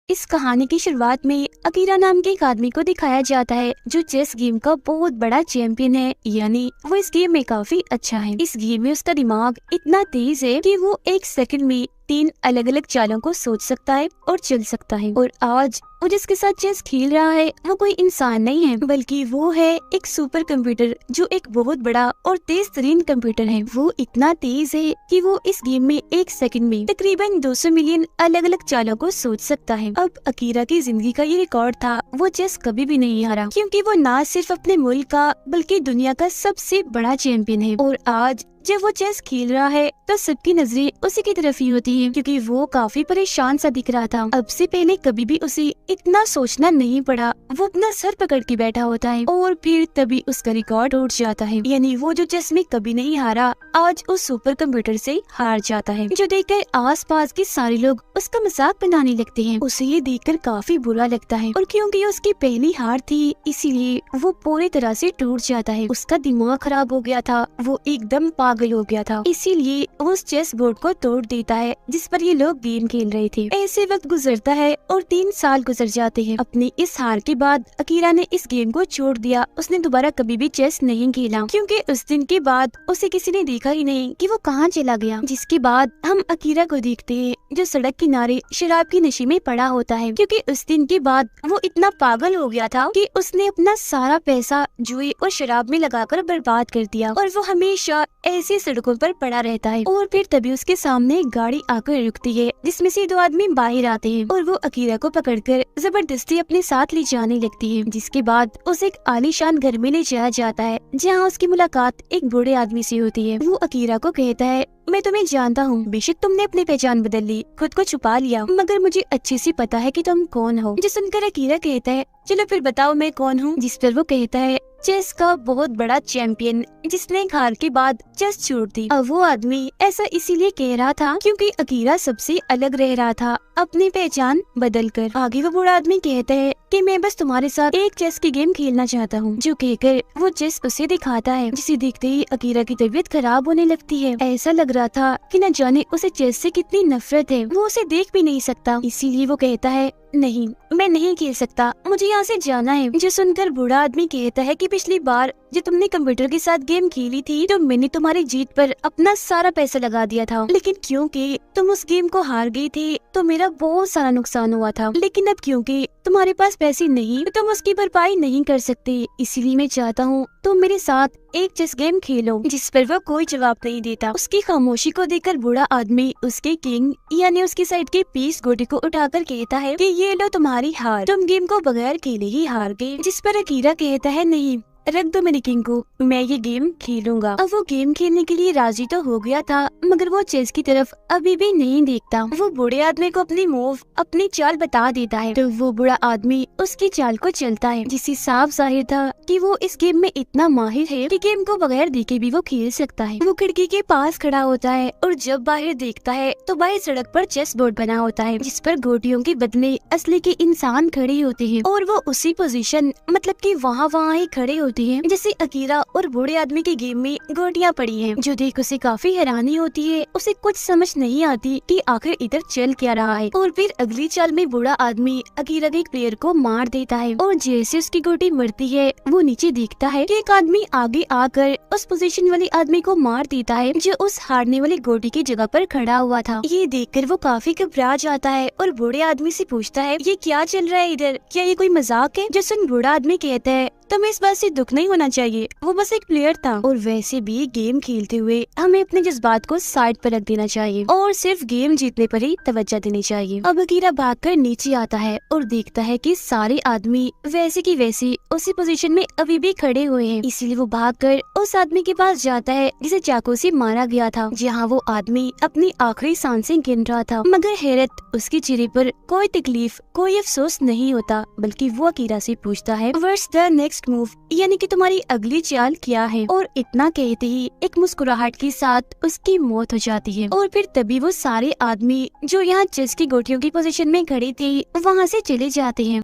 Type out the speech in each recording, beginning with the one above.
इस कहानी की शुरुआत में अकीरा नाम के एक आदमी को दिखाया जाता है जो चेस गेम का बहुत बड़ा चैंपियन है, यानी वो इस गेम में काफी अच्छा है। इस गेम में उसका दिमाग इतना तेज है कि वो एक सेकंड में 3 अलग अलग चालों को सोच सकता है और चल सकता है। और आज वो जिसके साथ चेस खेल रहा है वो कोई इंसान नहीं है, बल्कि वो है एक सुपर कंप्यूटर जो एक बहुत बड़ा और तेज तरीन कंप्यूटर है। वो इतना तेज है कि वो इस गेम में एक सेकंड में तकरीबन 200 मिलियन अलग अलग चालों को सोच सकता है। अब अकीरा की जिंदगी का ये रिकॉर्ड था, वो चेस कभी भी नहीं हारा, क्योंकि वो न सिर्फ अपने मुल्क का बल्कि दुनिया का सबसे बड़ा चैंपियन है। और आज जब वो चेस खेल रहा है तो सबकी नजरें उसी की तरफ ही होती है, क्योंकि वो काफी परेशान सा दिख रहा था। अब से पहले कभी भी उसे इतना सोचना नहीं पड़ा। वो अपना सर पकड़ के बैठा होता है और फिर तभी उसका रिकॉर्ड उठ जाता है, यानी वो जो चेस में कभी नहीं हारा आज उस सुपर कंप्यूटर से हार जाता है। जो देखकर आसपास के सारे लोग उसका मजाक बनाने लगते हैं। उसे ये देखकर काफी बुरा लगता है, और क्योंकि उसकी पहली हार थी इसीलिए वो पूरी तरह से टूट जाता है। उसका दिमाग खराब हो गया था, वो एकदम पागल हो गया था, इसीलिए वो उस चेस बोर्ड को तोड़ देता है जिस पर ये लोग गेम खेल रहे थे। ऐसे वक्त गुजरता है और 3 साल गुजर जाते हैं। अपनी इस हार के बाद अकीरा ने इस गेम को छोड़ दिया। उसने दोबारा कभी भी चेस नहीं खेला, क्योंकि उस दिन के बाद उसे किसी ने देखा ही नहीं कि वो कहाँ चला गया। जिसके बाद हम अकीरा को देखते हैं जो सड़क किनारे शराब की नशे में पड़ा होता है, क्योंकि उस दिन के बाद वो इतना पागल हो गया था कि उसने अपना सारा पैसा जुए और शराब में लगाकर बर्बाद कर दिया, और वो हमेशा ऐसी सड़कों पर पड़ा रहता है। और फिर तभी उसके सामने एक गाड़ी आकर रुकती है जिसमें से 2 आदमी बाहर आते हैं और वो अकीरा को पकड़कर जबरदस्ती अपने साथ ले जाने लगती है। जिसके बाद उसे एक आलीशान घर में ले जाया जाता है जहाँ उसकी मुलाकात एक बूढ़े आदमी से होती है। वो अकीरा को कहता है, मैं तुम्हें जानता हूँ, बेशक तुमने अपनी पहचान बदल ली, खुद को छुपा लिया, मगर मुझे अच्छे से पता है कि तुम कौन हो। जो सुनकर अकीरा कहता है, चलो फिर बताओ मैं कौन हूँ। जिस पर वो कहता है, चेस का बहुत बड़ा चैंपियन जिसने एक हार के बाद चेस छोड़ दी। अब वो आदमी ऐसा इसीलिए कह रहा था क्योंकि अकीरा सबसे अलग रह रहा था अपनी पहचान बदल कर। आगे वो बूढ़ा आदमी कहता है कि मैं बस तुम्हारे साथ एक चेस की गेम खेलना चाहता हूँ। जो कहकर वो चेस उसे दिखाता है, जिसे देखते ही अकीरा की तबीयत खराब होने लगती है। ऐसा लग रहा था कि न जाने उसे चेस से कितनी नफरत है, वो उसे देख भी नहीं सकता। इसीलिए वो कहता है, नहीं मैं नहीं खेल सकता, मुझे यहाँ से जाना है। जो सुनकर बूढ़ा आदमी कहता है कि पिछली बार जो तुमने कंप्यूटर के साथ गेम खेली थी तो मैंने तुम्हारी जीत पर अपना सारा पैसा लगा दिया था, लेकिन क्योंकि तुम उस गेम को हार गई थी तो मेरा बहुत सारा नुकसान हुआ था। लेकिन अब क्योंकि तुम्हारे पास पैसे नहीं तो तुम उसकी भरपाई नहीं कर सकते, इसीलिए मैं चाहता हूँ तुम मेरे साथ एक चेस गेम खेलो। जिस पर वो कोई जवाब नहीं देता। उसकी खामोशी को देखकर बूढ़ा आदमी उसके किंग यानी उसकी साइड के पीस गोटी को उठाकर कहता है कि ये लो तुम्हारी हार, तुम गेम को बगैर खेले ही हार गए। जिस पर अकीरा कहता है, नहीं रख दो मेरे किंग को, मैं ये गेम खेलूंगा। अब वो गेम खेलने के लिए राजी तो हो गया था, मगर वो चेस की तरफ अभी भी नहीं देखता। वो बूढ़े आदमी को अपनी मूव अपनी चाल बता देता है तो वो बूढ़ा आदमी उसकी चाल को चलता है, जिससे साफ जाहिर था कि वो इस गेम में इतना माहिर है कि गेम को बगैर देखे भी वो खेल सकता है। वो खिड़की के पास खड़ा होता है और जब बाहर देखता है तो बाहर सड़क पर चेस बोर्ड बना होता है, जिस पर गोटियों के बदले असली के इंसान खड़े होते हैं, और वो उसी पोजीशन मतलब कि वहाँ ही खड़े होते हैं जैसे अकीरा और बूढ़े आदमी के गेम में गोटियां पड़ी हैं। जो देख उसे काफी हैरानी होती है, उसे कुछ समझ नहीं आती कि आखिर इधर चल क्या रहा है। और फिर अगली चाल में बूढ़ा आदमी अकीरा के एक प्लेयर को मार देता है, और जैसे उसकी गोटी मरती है वो नीचे देखता है कि एक आदमी आगे आकर उस पोजीशन वाले आदमी को मार देता है जो उस हारने वाली गोटी की जगह पर खड़ा हुआ था। ये देखकर वो काफी घबरा जाता है और बूढ़े आदमी से पूछता है, ये क्या चल रहा है इधर, क्या ये कोई मजाक है। जो सुन बूढ़ा आदमी कहता है, तुम्हें इस बात से दुख नहीं होना चाहिए, वो बस एक प्लेयर था, और वैसे भी गेम खेलते हुए हमें अपने जज्बात को साइड पर रख देना चाहिए और सिर्फ गेम जीतने पर ही तवज्जो देनी चाहिए। अब अकीरा भागकर नीचे आता है और देखता है कि सारे आदमी वैसे की वैसे उसी पोजीशन में अभी भी खड़े हुए हैं। इसीलिए वो भागकर उस आदमी के पास जाता है जिसे चाकू से मारा गया था, जहाँ वो आदमी अपनी आखिरी सांसें गिन रहा था। मगर हैरत, उसके चेहरे पर कोई तकलीफ कोई अफसोस नहीं होता, बल्कि वो अकीरा से पूछता है, व्हाट्स द नेक्स्ट मूव, यानी कि तुम्हारी अगली चाल क्या है। और इतना कहते ही एक मुस्कुराहट के साथ उसकी मौत हो जाती है। और फिर तभी वो सारे आदमी जो यहाँ चेस की गोटियों की पोजीशन में खड़े थे वहाँ से चले जाते हैं।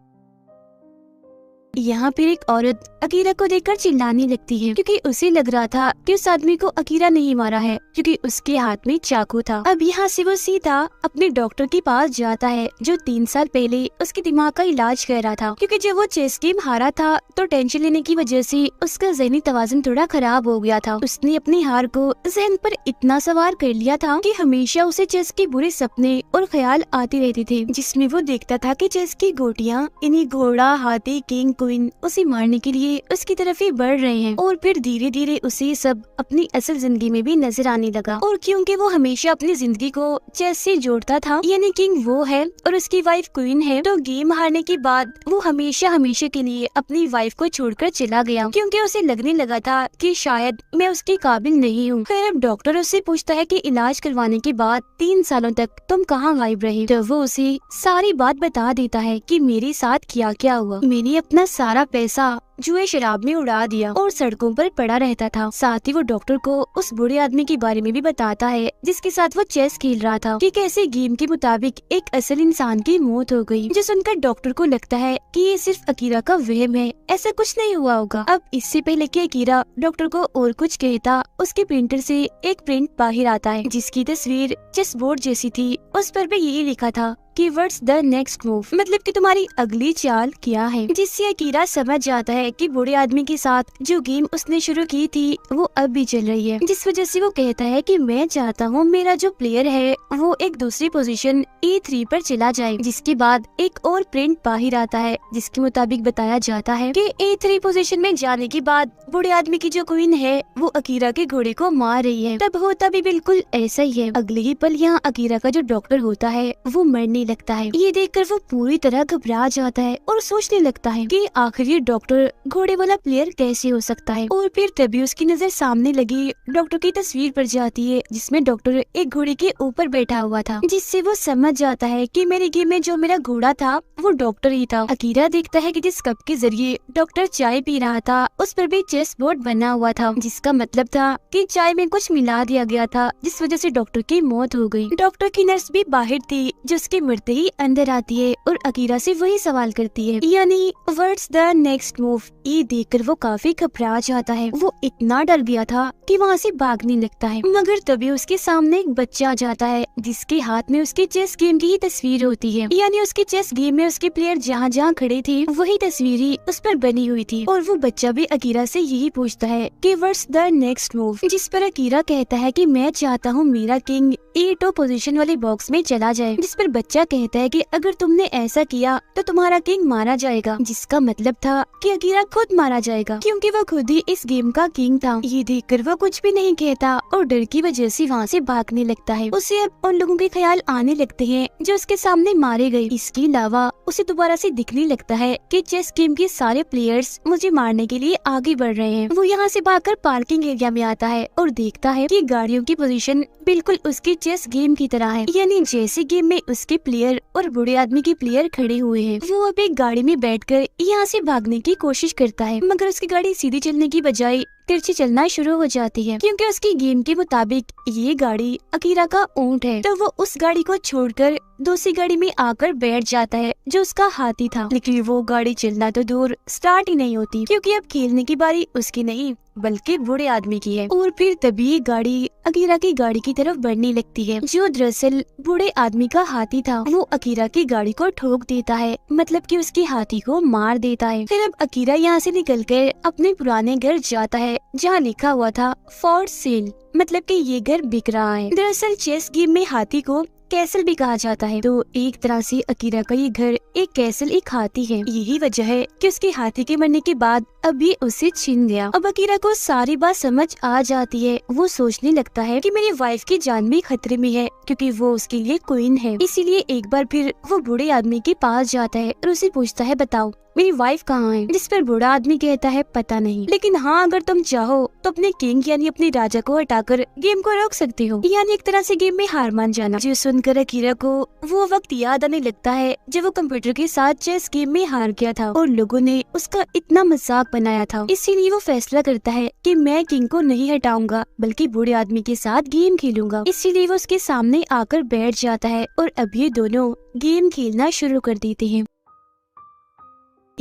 यहाँ फिर एक औरत अकीरा को देखकर चिल्लाने लगती है क्योंकि उसे लग रहा था कि उस आदमी को अकीरा नहीं मारा है क्योंकि उसके हाथ में चाकू था। अब यहाँ से वो सीधा अपने डॉक्टर के पास जाता है जो 3 साल पहले उसके दिमाग का इलाज कर रहा था, क्योंकि जब वो चेस गेम हारा था तो टेंशन लेने की वजह से उसका ज़हनी तवाज़ुन थोड़ा खराब हो गया था। उसने अपनी हार को जहन पर इतना सवार कर लिया था कि हमेशा उसे चेस के बुरे सपने और ख्याल आते रहते थे, जिसमें वो देखता था कि चेस की गोटियाँ इन्हीं घोड़ा, हाथी, किंग, क्वीन उसे मारने के लिए उसकी तरफ ही बढ़ रहे हैं। और फिर धीरे धीरे उसे सब अपनी असल जिंदगी में भी नजर आने लगा। और क्योंकि वो हमेशा अपनी जिंदगी को चेस से जोड़ता था, यानी किंग वो है और उसकी वाइफ क्वीन है, तो गेम हारने के बाद वो हमेशा हमेशा के लिए अपनी वाइफ को छोड़कर चला गया क्योंकि उसे लगने लगा था कि शायद मैं उसके काबिल नहीं हूँ। फिर अब डॉक्टर उससे पूछता है कि इलाज करवाने के बाद 3 सालों तक तुम कहाँ गायब रहे, तो वो उसे सारी बात बता देता है कि मेरे साथ क्या क्या हुआ। मैंने अपना सारा पैसा जुए शराब में उड़ा दिया और सड़कों पर पड़ा रहता था। साथ ही वो डॉक्टर को उस बुरे आदमी के बारे में भी बताता है जिसके साथ वो चेस खेल रहा था कि कैसे गेम के मुताबिक एक असल इंसान की मौत हो गई, जो सुनकर डॉक्टर को लगता है कि ये सिर्फ अकीरा का वहम है, ऐसा कुछ नहीं हुआ होगा। अब इससे पहले कि अकीरा डॉक्टर को और कुछ कहता, उसके प्रिंटर से एक प्रिंट बाहर आता है जिसकी तस्वीर चेस बोर्ड जैसी थी। उस पर भी यही लिखा था कि व्हाट्स द नेक्स्ट मूव, मतलब कि तुम्हारी अगली चाल क्या है, जिससे अकीरा समझ जाता है कि बूढ़े आदमी के साथ जो गेम उसने शुरू की थी वो अब भी चल रही है। जिस वजह से वो कहता है कि मैं चाहता हूँ मेरा जो प्लेयर है वो एक दूसरी पोजीशन E3 पर चला जाए। जिसके बाद एक और प्रिंट बाहर आता है जिसके मुताबिक बताया जाता है कि E3 पोजीशन में जाने के बाद बूढ़े आदमी की जो क्वीन है वो अकीरा के घोड़े को मार रही है। तब होता भी बिल्कुल ऐसा ही है। अगले ही पल यहाँ अकीरा का जो डॉक्टर होता है वो मरने लगता है। ये देखकर वो पूरी तरह घबरा जाता है और सोचने लगता है कि आखिर ये डॉक्टर घोड़े वाला प्लेयर कैसे हो सकता है। और फिर तभी उसकी नजर सामने लगी डॉक्टर की तस्वीर पर जाती है जिसमें डॉक्टर एक घोड़े के ऊपर बैठा हुआ था, जिससे वो समझ जाता है कि मेरे गेम में जो मेरा घोड़ा था वो डॉक्टर ही था। अकीरा देखता है कि जिस कप के जरिए डॉक्टर चाय पी रहा था उस पर भी चेस बोर्ड बना हुआ था, जिसका मतलब था कि चाय में कुछ मिला दिया गया था जिस वजह से डॉक्टर की मौत हो गई। डॉक्टर की नर्स भी बाहर थी जो उसके मरते ही अंदर आती है और अकीरा से वही सवाल करती है, यानी व्हाट्स द नेक्स्ट मूव। ये देखकर वो काफी घबरा जाता है। वो इतना डर गया था कि वहाँ से भागने लगता है, मगर तभी उसके सामने एक बच्चा आ जाता है जिसके हाथ में उसके चेस गेम की ही तस्वीर होती है, यानी उसके चेस गेम में उसके प्लेयर जहाँ जहाँ खड़े थे वही तस्वीर ही उस पर बनी हुई थी। और वो बच्चा भी अकीरा से यही पूछता है कि व्हाट्स द नेक्स्ट मूव, जिस पर अकीरा कहता है कि मैं चाहता हूँ मेरा किंग E2 पोजीशन वाले बॉक्स में चला जाए, जिस पर बच्चा कहता है कि अगर तुमने ऐसा किया तो तुम्हारा किंग मारा जाएगा, जिसका मतलब था कि अकीरा खुद मारा जाएगा क्योंकि वो खुद ही इस गेम का किंग था। ये देखकर वो कुछ भी नहीं कहता और डर की वजह से वहाँ से भागने लगता है। उसे अब उन लोगों के ख्याल आने लगते हैं जो उसके सामने मारे गए। इसके अलावा उसे दोबारा से दिखने लगता है कि चेस गेम के सारे प्लेयर्स मुझे मारने के लिए आगे बढ़ रहे हैं। वो यहाँ से भागकर पार्किंग एरिया में आता है और देखता है कि गाड़ियों की पोजीशन बिल्कुल उसकी चेस गेम की तरह है, यानी जैसे गेम में उसके प्लेयर और बूढ़े आदमी के प्लेयर खड़े हुए हैं। वो अब एक गाड़ी में बैठकर यहाँ से भागने की कोशिश करता है, मगर उसकी गाड़ी सीधी चलने की बजाय तिरछी चलना शुरू हो जाती है क्योंकि उसकी गेम के मुताबिक ये गाड़ी अकीरा का ऊंट है। तो वो उस गाड़ी को छोड़कर दूसरी गाड़ी में आकर बैठ जाता है जो उसका हाथी था, लेकिन वो गाड़ी चलना तो दूर स्टार्ट ही नहीं होती क्योंकि अब खेलने की बारी उसकी नहीं बल्कि बूढ़े आदमी की है। और फिर तभी गाड़ी अकीरा की गाड़ी की तरफ बढ़ने लगती है जो दरअसल बूढ़े आदमी का हाथी था। वो अकीरा की गाड़ी को ठोक देता है, मतलब कि उसके हाथी को मार देता है। फिर अब अकीरा यहाँ से निकलकर अपने पुराने घर जाता है जहाँ लिखा हुआ था फॉर सेल, मतलब कि ये घर बिक रहा है। दरअसल चेस गेम में हाथी को कैसल भी कहा जाता है, तो एक तरह से अकीरा का ये घर एक कैसल एक हाथी है। यही वजह है कि उसके हाथी के मरने के बाद अब ये उसे छीन गया। अब अकीरा को सारी बात समझ आ जाती है। वो सोचने लगता है कि मेरी वाइफ की जान भी खतरे में है क्योंकि वो उसके लिए क्वीन है। इसीलिए एक बार फिर वो बूढ़े आदमी के पास जाता है और उसे पूछता है बताओ मेरी वाइफ कहाँ है, जिस पर बूढ़ा आदमी कहता है पता नहीं, लेकिन हाँ अगर तुम चाहो तो अपने किंग यानी अपने राजा को हटाकर गेम को रोक सकती हो, यानी एक तरह से गेम में हार मान जाना। जो सुनकर अकीरा को वो वक्त याद आने लगता है जब वो कंप्यूटर के साथ चेस गेम में हार गया था और लोगों ने उसका इतना मजाक बनाया था। इसीलिए वो फैसला करता है कि मैं किंग को नहीं हटाऊंगा बल्कि बूढ़े आदमी के साथ गेम खेलूंगा। इसीलिए वो उसके सामने आकर बैठ जाता है और अब ये दोनों गेम खेलना शुरू कर देते हैं।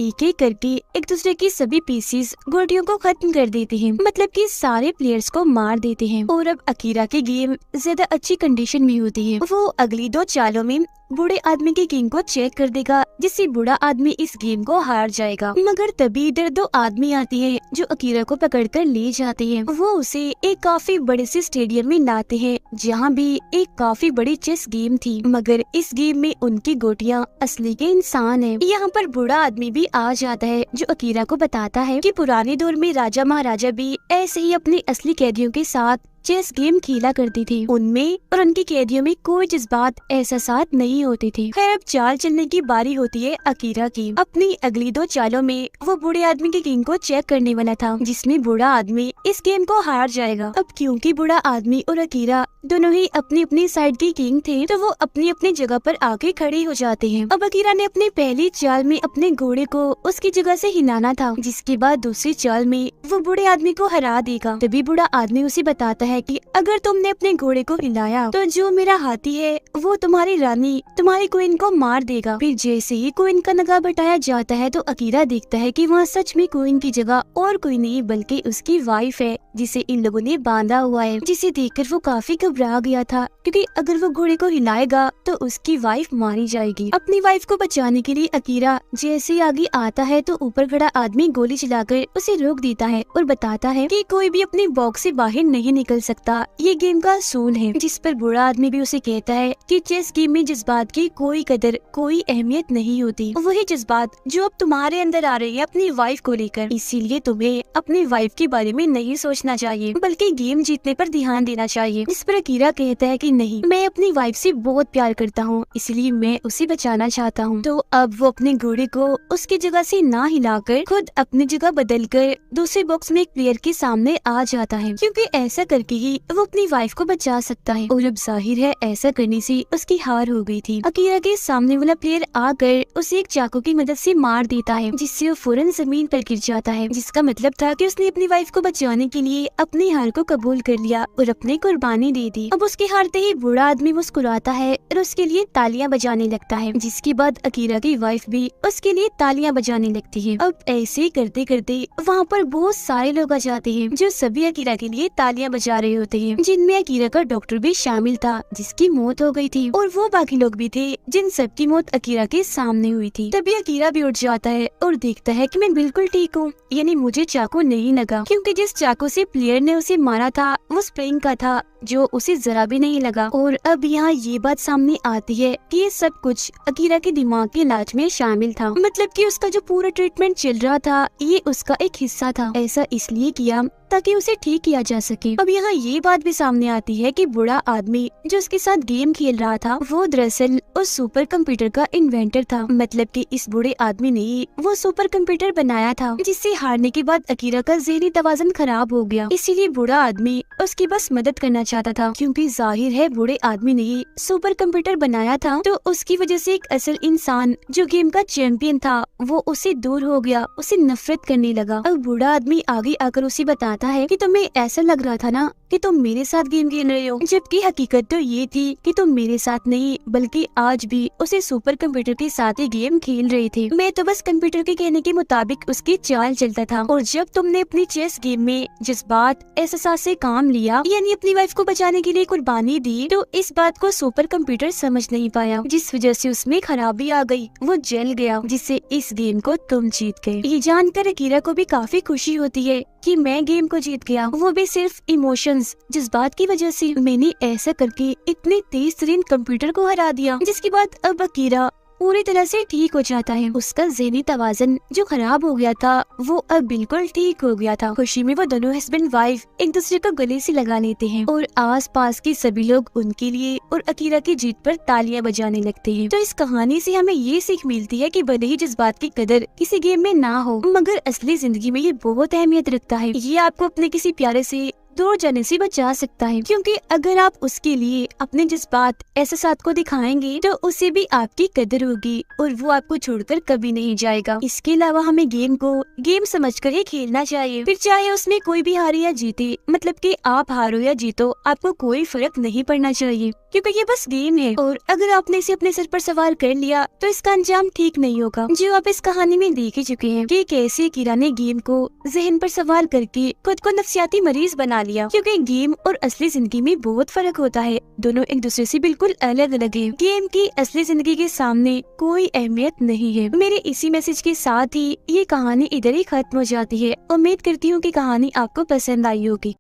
एक एक करके एक दूसरे की सभी पीसीस गोटियों को खत्म कर देते हैं, मतलब कि सारे प्लेयर्स को मार देते हैं। और अब अकीरा की गेम ज्यादा अच्छी कंडीशन में होती है। वो अगली 2 चालों में बूढ़े आदमी की गेम को चेक कर देगा, जिससे बूढ़ा आदमी इस गेम को हार जाएगा। मगर तभी इधर 2 आदमी आते हैं जो अकीरा को पकड़कर ले जाते हैं। वो उसे एक काफी बड़े से स्टेडियम में लाते हैं, जहाँ भी एक काफी बड़ी चेस गेम थी, मगर इस गेम में उनकी गोटियां असली के इंसान हैं। यहाँ पर बूढ़ा आदमी भी आ जाता है, जो अकीरा को बताता है कि पुराने दौर में राजा महाराजा भी ऐसे ही अपने असली कैदियों के साथ चेस गेम खेला करती थी। उनमें और उनके कैदियों में कोई जज्बात एहसासात नहीं होते थे। खैर अब चाल चलने की बारी होती है अकीरा की। अपनी अगली 2 चालों में वो बूढ़े आदमी की गेम को चेक करने वाला था, जिसमें बूढ़ा आदमी इस गेम को हार जाएगा। अब क्योंकि बूढ़ा आदमी और अकीरा दोनों ही अपनी अपनी साइड की किंग थे, तो वो अपनी अपनी जगह पर आके खड़े हो जाते हैं। अब अकीरा ने अपनी पहली चाल में अपने घोड़े को उसकी जगह से हिलाना था, जिसके बाद दूसरी चाल में वो बूढ़े आदमी को हरा देगा। तभी बूढ़ा आदमी उसे बताता है कि अगर तुमने अपने घोड़े को हिलाया तो जो मेरा हाथी है वो तुम्हारी रानी, तुम्हारी क्वीन को मार देगा। फिर जैसे ही क्वीन का नगाह बटाया जाता है तो अकीरा देखता है कि वहाँ सच में क्वीन की जगह और कोई नहीं बल्कि उसकी वाइफ है, जिसे इन लोगों ने बांधा हुआ है। जिसे देखकर वो काफी घबरा गया था, क्योंकि अगर वो घोड़े को हिलाएगा तो उसकी वाइफ मारी जाएगी। अपनी वाइफ को बचाने के लिए अकीरा जैसे ही आगे आता है तो ऊपर खड़ा आदमी गोली चलाकर उसे रोक देता है और बताता है कि कोई भी अपने बॉक्स से बाहर नहीं निकल सकता, ये गेम का असूल है। जिस पर बूढ़ा आदमी भी उसे कहता है कि चेस गेम में जज्बात की कोई कदर कोई अहमियत नहीं होती, वही जज्बात जो अब तुम्हारे अंदर आ रही है अपनी वाइफ को लेकर, इसीलिए तुम्हें अपनी वाइफ के बारे में नहीं सोचना चाहिए बल्कि गेम जीतने पर ध्यान देना चाहिए। इस पर अकीरा कहता है कि नहीं, मैं अपनी वाइफ से बहुत प्यार करता हूँ, इसलिए मैं उसे बचाना चाहता हूँ। तो अब वो अपने घोड़े को उसकी जगह से ना हिलाकर खुद अपनी जगह बदलकर दूसरे बॉक्स में एक प्लेयर के सामने आ जाता है, क्योंकि ऐसा करके ही वो अपनी वाइफ को बचा सकता है। और अब जाहिर है ऐसा करने से उसकी हार हो गई थी। अकीरा के सामने वाला प्लेयर आकर उसे एक चाकू की मदद से मार देता है, जिससे वो फौरन जमीन पर गिर जाता है, जिसका मतलब था कि उसने अपनी वाइफ को बचाने के लिए अपनी हार को कबूल कर लिया और अपनी कुर्बानी दे दी। अब उसके हारते ही बूढ़ा आदमी मुस्कुराता है और उसके लिए तालियां बजाने लगता है, जिसके बाद अकीरा की वाइफ भी उसके लिए तालियां बजाने लगती है। अब ऐसे करते करते वहाँ पर बहुत सारे लोग आ जाते हैं, जो सभी अकीरा के लिए तालियां बजा रहे होते हैं, जिनमें अकीरा का डॉक्टर भी शामिल था, जिसकी मौत हो गई थी, और वो बाकी लोग भी थे जिन सबकी मौत अकीरा के सामने हुई थी। तभी अकीरा भी उठ जाता है और देखता है कि मैं बिल्कुल ठीक हूँ, यानी मुझे चाकू नहीं लगा, क्योंकि जिस चाकू से प्लेयर ने उसे मारा था वो स्प्रिंग का था, जो उसे जरा भी नहीं लगा। और अब यहाँ ये बात सामने आती है कि ये सब कुछ अकीरा के दिमाग के इलाज में शामिल था, मतलब कि उसका जो पूरा ट्रीटमेंट चल रहा था ये उसका एक हिस्सा था। ऐसा इसलिए किया ताकि उसे ठीक किया जा सके। अब यहाँ ये बात भी सामने आती है कि बूढ़ा आदमी जो उसके साथ गेम खेल रहा था वो दरअसल उस सुपर कंप्यूटर का इन्वेंटर था, मतलब कि इस बूढ़े आदमी ने वो सुपर कंप्यूटर बनाया था, जिससे हारने के बाद अकीरा का ज़हनी तवाज़ुन खराब हो गया। इसीलिए बूढ़ा आदमी उसकी बस मदद करना चाहता था, क्योंकि जाहिर है बूढ़े आदमी ने सुपर कंप्यूटर बनाया था, तो उसकी वजह से एक असल इंसान जो गेम का चैंपियन था वो उससे दूर हो गया, उसे नफरत करने लगा। अब बूढ़ा आदमी आगे आकर उसे बताता है कि तुम्हें ऐसा लग रहा था ना कि तुम मेरे साथ गेम खेल रहे हो, जबकि हकीकत तो ये थी कि तुम मेरे साथ नहीं बल्कि आज भी उसे सुपर कंप्यूटर के साथ ही गेम खेल रहे थे। मैं तो बस कंप्यूटर के कहने के मुताबिक उसकी चाल चलता था, और जब तुमने अपनी चेस गेम में जज्बात एहसास से काम लिया, यानी अपनी वाइफ को बचाने के लिए कुर्बानी दी, तो इस बात को सुपर कंप्यूटर समझ नहीं पाया, जिस वजह से उसमें खराबी आ गई, वो जल गया, जिससे इस गेम को तुम जीत गए। ये जानकर अकीरा को भी काफी खुशी होती है कि मैं गेम को जीत गया, वो भी सिर्फ इमोशंस जज्बात की वजह से। मैंने ऐसा करके इतने तेज तरीन कंप्यूटर को हरा दिया, जिसके बाद अब अकीरा पूरी तरह से ठीक हो जाता है। उसका ज़हनी तवाज़ुन जो खराब हो गया था वो अब बिल्कुल ठीक हो गया था। खुशी में वो दोनों हस्बैंड वाइफ एक दूसरे को गले से लगा लेते हैं, और आस पास के सभी लोग उनके लिए और अकीरा की जीत पर तालियां बजाने लगते हैं। तो इस कहानी से हमें ये सीख मिलती है कि भले ही जज्बात की कदर किसी गेम में ना हो, मगर असली जिंदगी में ये बहुत अहमियत रखता है। ये आपको अपने किसी प्यारे से दूर जाने से बचा सकता है, क्योंकि अगर आप उसके लिए अपने जज्बात एहसास को दिखाएंगे तो उसे भी आपकी कदर होगी और वो आपको छोड़कर कभी नहीं जाएगा। इसके अलावा हमें गेम को गेम समझकर ही खेलना चाहिए, फिर चाहे उसमें कोई भी हारे या जीते, मतलब कि आप हारो या जीतो आपको कोई फर्क नहीं पड़ना चाहिए। क्योंकि ये बस गेम है और अगर आपने इसे अपने सर पर सवार कर लिया तो इसका अंजाम ठीक नहीं होगा। जो आप इस कहानी में देख ही चुके हैं कि कैसे कीरा ने गेम को जहन पर सवार करके खुद को नफ्सियाती मरीज बना लिया, क्योंकि गेम और असली जिंदगी में बहुत फर्क होता है। दोनों एक दूसरे से बिल्कुल अलग अलग है। गेम की असली जिंदगी के सामने कोई अहमियत नहीं है। मेरे इसी मैसेज के साथ ही ये कहानी इधर ही खत्म हो जाती है। उम्मीद करती हूँ कि कहानी आपको पसंद आई होगी।